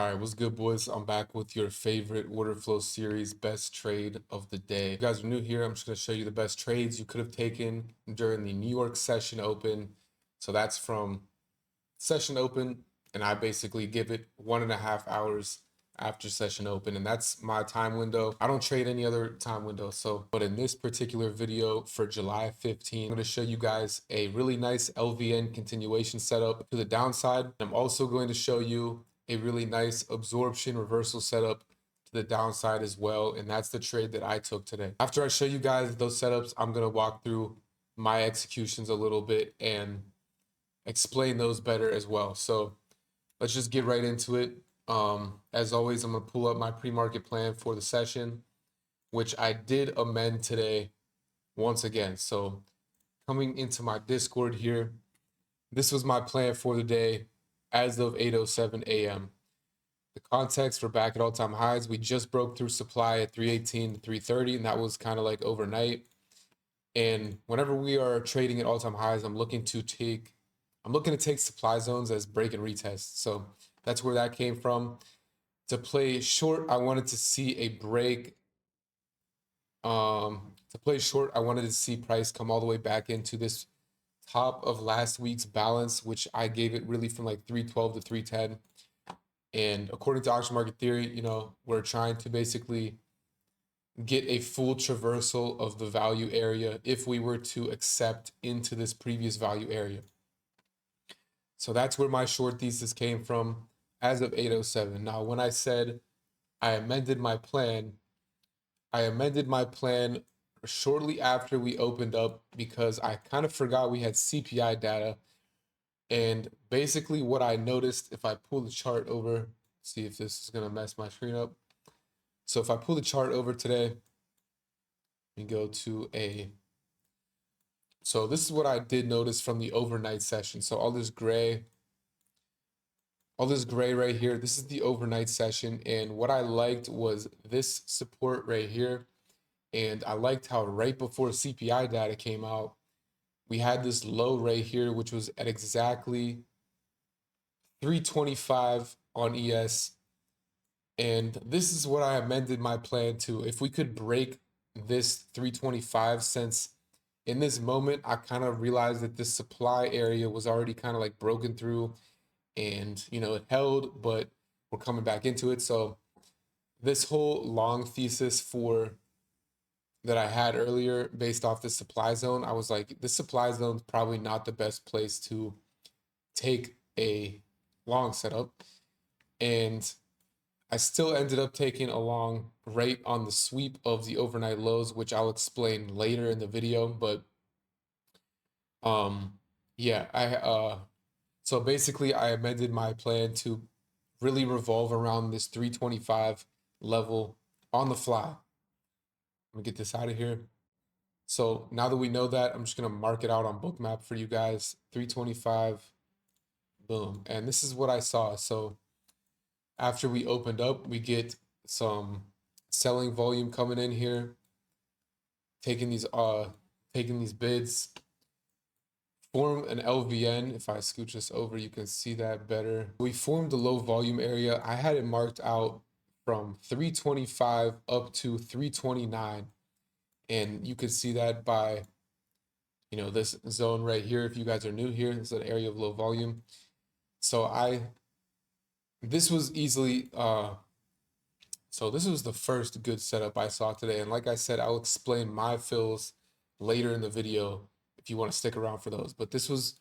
All right, what's good, boys? I'm back with your favorite order flow series, best trade of the day. If you guys are new here, I'm just going to show you the best trades you could have taken during the New York session open. So that's from session open, and I basically give it 1.5 hours after session open, and that's my time window. I don't trade any other time window. But in this particular video for July 15, I'm going to show you guys a really nice LVN continuation setup to the downside. I'm also going to show you a really nice absorption reversal setup to the downside as well, and that's the trade that I took today. After I show you guys those setups, I'm going to walk through my executions a little bit and explain those better as well. So let's just get right into it. As always, I'm going to pull up my pre-market plan for the session, which I did amend today once again. So coming into my Discord here, this was my plan for the day as of 8:07 a.m. The context, we're back at all-time highs. We just broke through supply at 318 to 330, and that was kind of like overnight. And whenever we are trading at all-time highs, I'm looking to take supply zones as break and retest. So that's where that came from. To play short, I wanted to see a break. To play short, I wanted to see price come all the way back into this top of last week's balance, which I gave it really from like 312 to 310. And according to auction market theory, we're trying to basically get a full traversal of the value area if we were to accept into this previous value area. So that's where my short thesis came from as of 8:07. Now, when I said I amended my plan shortly after we opened up because I kind of forgot we had CPI data. And basically what I noticed, if I pull the chart over, see if this is going to mess my screen up. So if I pull the chart over today, we go to so this is what I did notice from the overnight session. So all this gray right here, this is the overnight session. And what I liked was this support right here. And I liked how right before CPI data came out, we had this low right here, which was at exactly 325 on ES. And this is what I amended my plan to. If we could break this 325, since in this moment, I kind of realized that this supply area was already kind of like broken through and, it held, but we're coming back into it. So this whole long thesis that I had earlier based off the supply zone, I was like, this supply zone is probably not the best place to take a long setup. And I still ended up taking a long right on the sweep of the overnight lows, which I'll explain later in the video. But yeah, so basically I amended my plan to really revolve around this 325 level on the fly. Let me get this out of here. So now that we know that, I'm just going to mark it out on bookmap for you guys. 325, boom. And this is what I saw. So after we opened up, we get some selling volume coming in here, taking these bids, form an LVN. If I scooch this over, you can see that better. We formed a low volume area. I had it marked out from 325 up to 329. And you can see that by, this zone right here. If you guys are new here, this is an area of low volume. So this was easily, so this was the first good setup I saw today. And like I said, I'll explain my fills later in the video if you want to stick around for those. But this was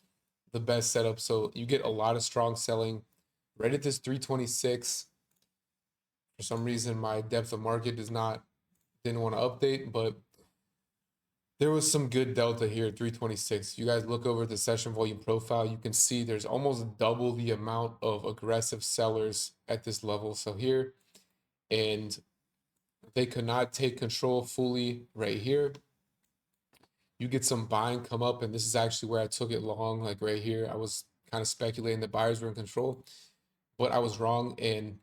the best setup. So you get a lot of strong selling right at this 326. For some reason, my depth of market didn't want to update, but there was some good delta here at 326. If you guys look over the session volume profile, you can see there's almost double the amount of aggressive sellers at this level. So here, and they could not take control fully right here. You get some buying come up, and this is actually where I took it long, like right here. I was kind of speculating that buyers were in control, but I was wrong, and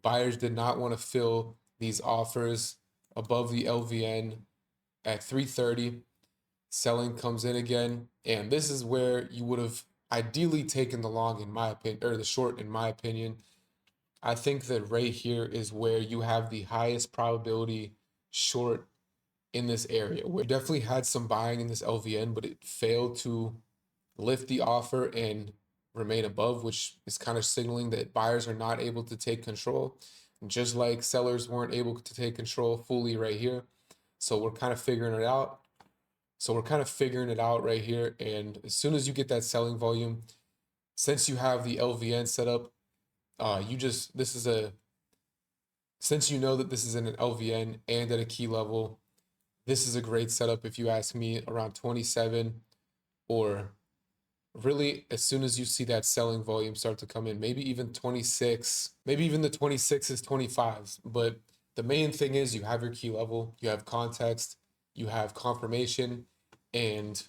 buyers did not want to fill these offers above the LVN at 330. Selling comes in again, and this is where you would have ideally taken the long, in my opinion, or the short, in my opinion. I think that right here is where you have the highest probability short in this area. We definitely had some buying in this LVN, but it failed to lift the offer and remain above, which is kind of signaling that buyers are not able to take control, just like sellers weren't able to take control fully right here. So we're kind of figuring it out. Right here. And as soon as you get that selling volume, since you have the LVN set up, this is a, since you know that this is in an LVN and at a key level, this is a great setup if you ask me around 27, or really as soon as you see that selling volume start to come in, maybe even 26, maybe even the 26s, 25s. But the main thing is you have your key level, you have context, you have confirmation, and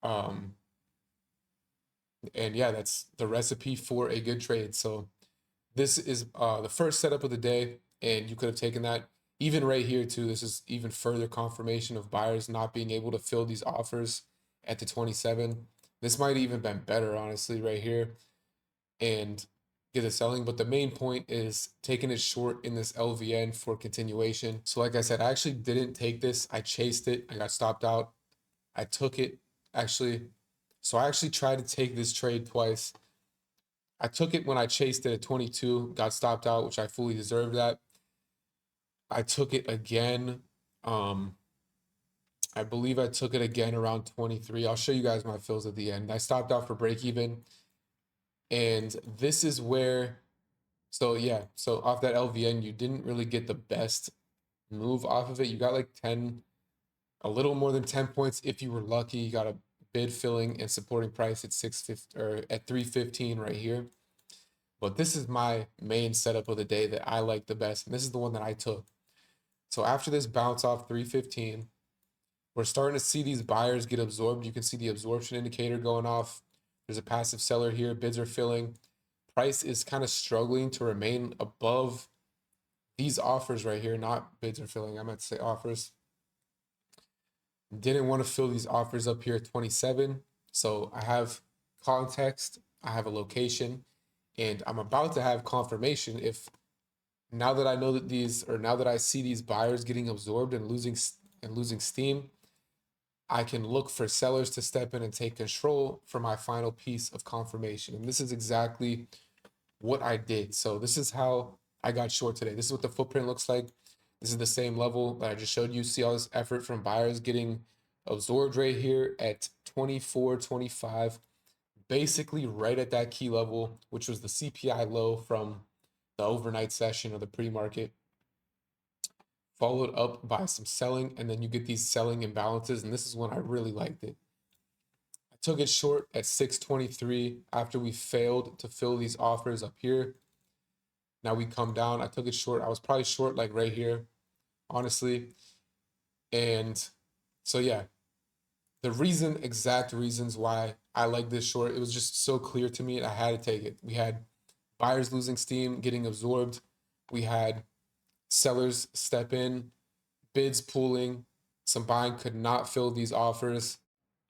um and yeah, that's the recipe for a good trade. So this is the first setup of the day, and you could have taken that. Even right here too, this is even further confirmation of buyers not being able to fill these offers at the 27. This might even been better, honestly, right here, and get it selling. But the main point is taking it short in this LVN for continuation. So like I said, I actually didn't take this. I chased it. I got stopped out. I took it actually. So I actually tried to take this trade twice. I took it when I chased it at 22, got stopped out, which I fully deserved that. I took it again. Um, I believe I took it again around 23. I'll show you guys my fills at the end. I stopped out for break even. And this is where, so yeah, so off that LVN, you didn't really get the best move off of it. You got like 10, a little more than 10 points if you were lucky. You got a bid filling and supporting price at 650 or at 315 right here. But this is my main setup of the day that I like the best, and this is the one that I took. So after this bounce off 315, we're starting to see these buyers get absorbed. You can see the absorption indicator going off. There's a passive seller here. Bids are filling. Price is kind of struggling to remain above these offers right here. Not bids are filling. I meant to say offers. Didn't want to fill these offers up here at 27. So I have context. I have a location. And I'm about to have confirmation if now that I know that now that I see these buyers getting absorbed and losing steam, I can look for sellers to step in and take control for my final piece of confirmation. And this is exactly what I did. So this is how I got short today. This is what the footprint looks like. This is the same level that I just showed you. See all this effort from buyers getting absorbed right here at 24, 25, basically right at that key level, which was the CPI low from the overnight session or the pre-market, followed up by some selling, and then you get these selling imbalances, and this is when I really liked it. I took it short at 623 after we failed to fill these offers up here. Now we come down. I took it short. I was probably short like right here, honestly. And so yeah, the exact reasons why I like this short, it was just so clear to me. I had to take it. We had buyers losing steam, getting absorbed. We had sellers step in, bids pooling, some buying could not fill these offers.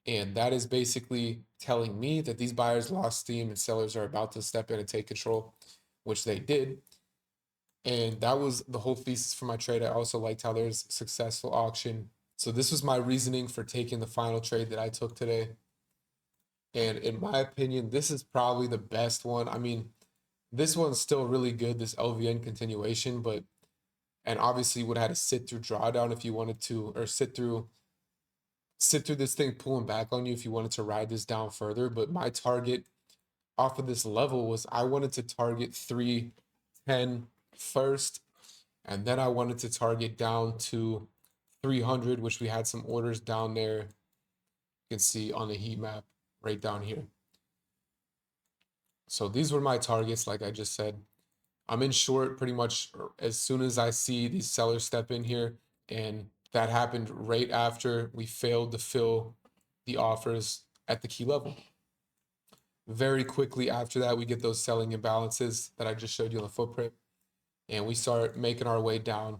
And that is basically telling me that these buyers lost steam and sellers are about to step in and take control, which they did. And that was the whole thesis for my trade. I also liked how there's successful auction. So this was my reasoning for taking the final trade that I took today. And in my opinion, this is probably the best one. I mean, this one's still really good, this LVN continuation, but and obviously would have had to sit through drawdown if you wanted to, or sit through this thing pulling back on you if you wanted to ride this down further. But my target off of this level was I wanted to target 310 first, and then I wanted to target down to 300, which we had some orders down there. You can see on the heat map right down here. So these were my targets, like I just said. I'm in short pretty much as soon as I see these sellers step in here, and that happened right after we failed to fill the offers at the key level. Very quickly after that, we get those selling imbalances that I just showed you on the footprint, and we start making our way down.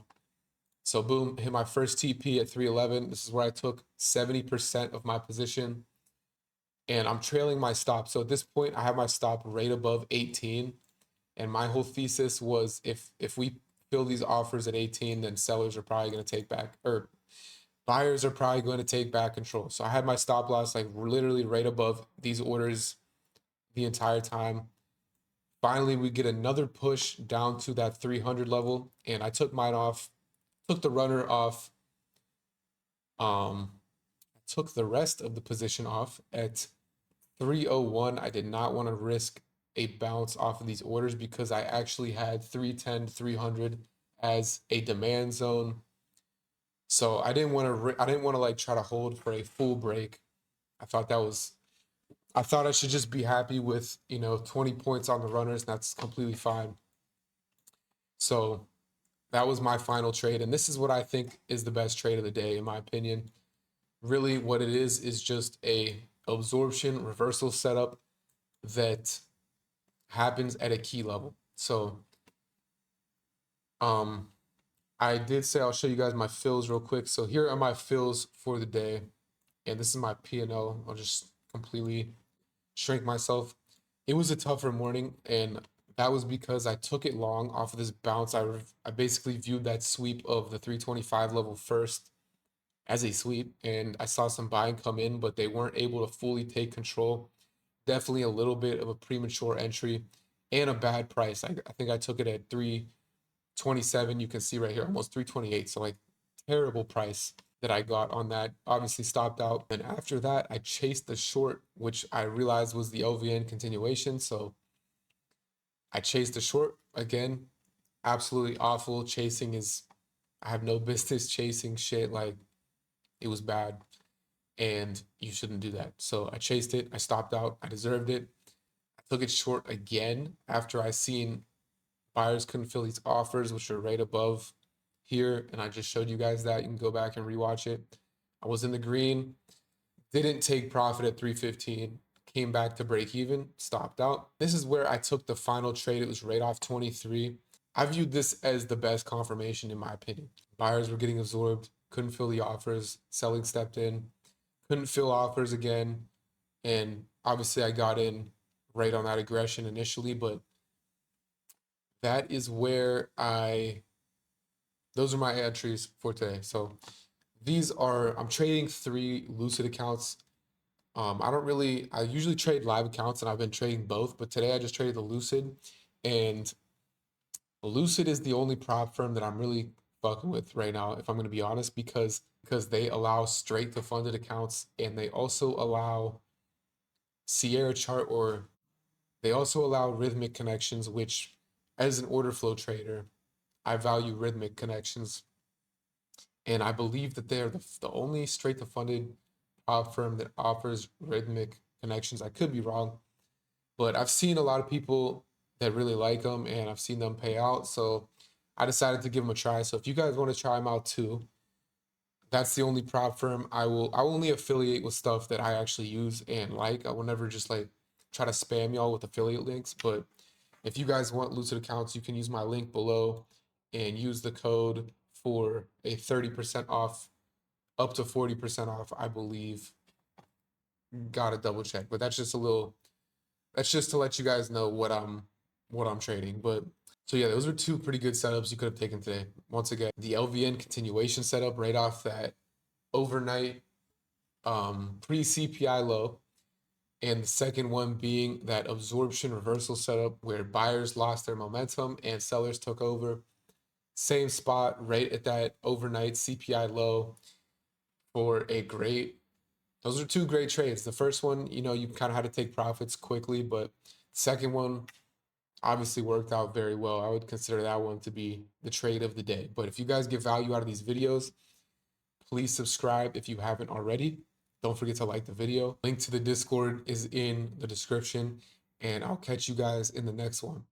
So boom, hit my first TP at 311. This is where I took 70% of my position, and I'm trailing my stop. So at this point, I have my stop right above 18. And my whole thesis was if we fill these offers at 18, then sellers are probably going to take back, or buyers are probably going to take back control. So I had my stop loss like literally right above these orders the entire time. Finally, we get another push down to that 300 level, and I took mine off, took the runner off, took the rest of the position off at 301. I did not want to risk a bounce off of these orders because I actually had 310, 300 as a demand zone. So I didn't want to like try to hold for a full break. I thought I should just be happy with, 20 points on the runners, and that's completely fine. So that was my final trade. And this is what I think is the best trade of the day, in my opinion. Really, what it is just a absorption reversal setup that happens at a key level. So I did say I'll show you guys my fills real quick. So here are my fills for the day. And this is my P&L. I'll just completely shrink myself. It was a tougher morning, and that was because I took it long off of this bounce. I basically viewed that sweep of the 325 level first as a sweep, and I saw some buying come in, but they weren't able to fully take control. Definitely a little bit of a premature entry and a bad price. I think I took it at 327. You can see right here, almost 328. So like terrible price that I got on that. Obviously stopped out. And after that, I chased the short, which I realized was the LVN continuation. So I chased the short again. Absolutely awful. I have no business chasing shit. Like, it was bad, and you shouldn't do that. So I chased it. I stopped out. I deserved it. I took it short again after I seen buyers couldn't fill these offers, which are right above here. And I just showed you guys that. You can go back and rewatch it. I was in the green, didn't take profit at 315, came back to break even, stopped out. This is where I took the final trade. It was right off 23. I viewed this as the best confirmation, in my opinion. Buyers were getting absorbed, couldn't fill the offers, selling stepped in, couldn't fill offers again. And obviously I got in right on that aggression initially, but that is where those are my entries for today. So I'm trading 3 Lucid accounts. I usually trade live accounts, and I've been trading both, but today I just traded the Lucid, and Lucid is the only prop firm that I'm really fucking with right now, if I'm going to be honest, because they allow straight to funded accounts, and they also allow Sierra chart, or they also allow rhythmic connections, which as an order flow trader, I value rhythmic connections. And I believe that they're the only straight to funded prop firm that offers rhythmic connections. I could be wrong, but I've seen a lot of people that really like them, and I've seen them pay out. So I decided to give them a try. So if you guys want to try them out too, that's the only prop firm I will only affiliate with stuff that I actually use and like. I will never just like try to spam y'all with affiliate links. But if you guys want Lucid accounts, you can use my link below and use the code for a 30% off, up to 40% off, I believe. Gotta double check, but that's just to let you guys know what I'm trading. But so yeah, those are 2 pretty good setups you could have taken today. Once again, the LVN continuation setup right off that overnight pre-CPI low, and the second one being that absorption reversal setup where buyers lost their momentum and sellers took over. Same spot right at that overnight CPI low for a great. Those are 2 great trades. The first one, you kind of had to take profits quickly, but the second one obviously worked out very well. I would consider that one to be the trade of the day. But if you guys get value out of these videos, please subscribe if you haven't already. Don't forget to like the video. Link to the Discord is in the description, and I'll catch you guys in the next one.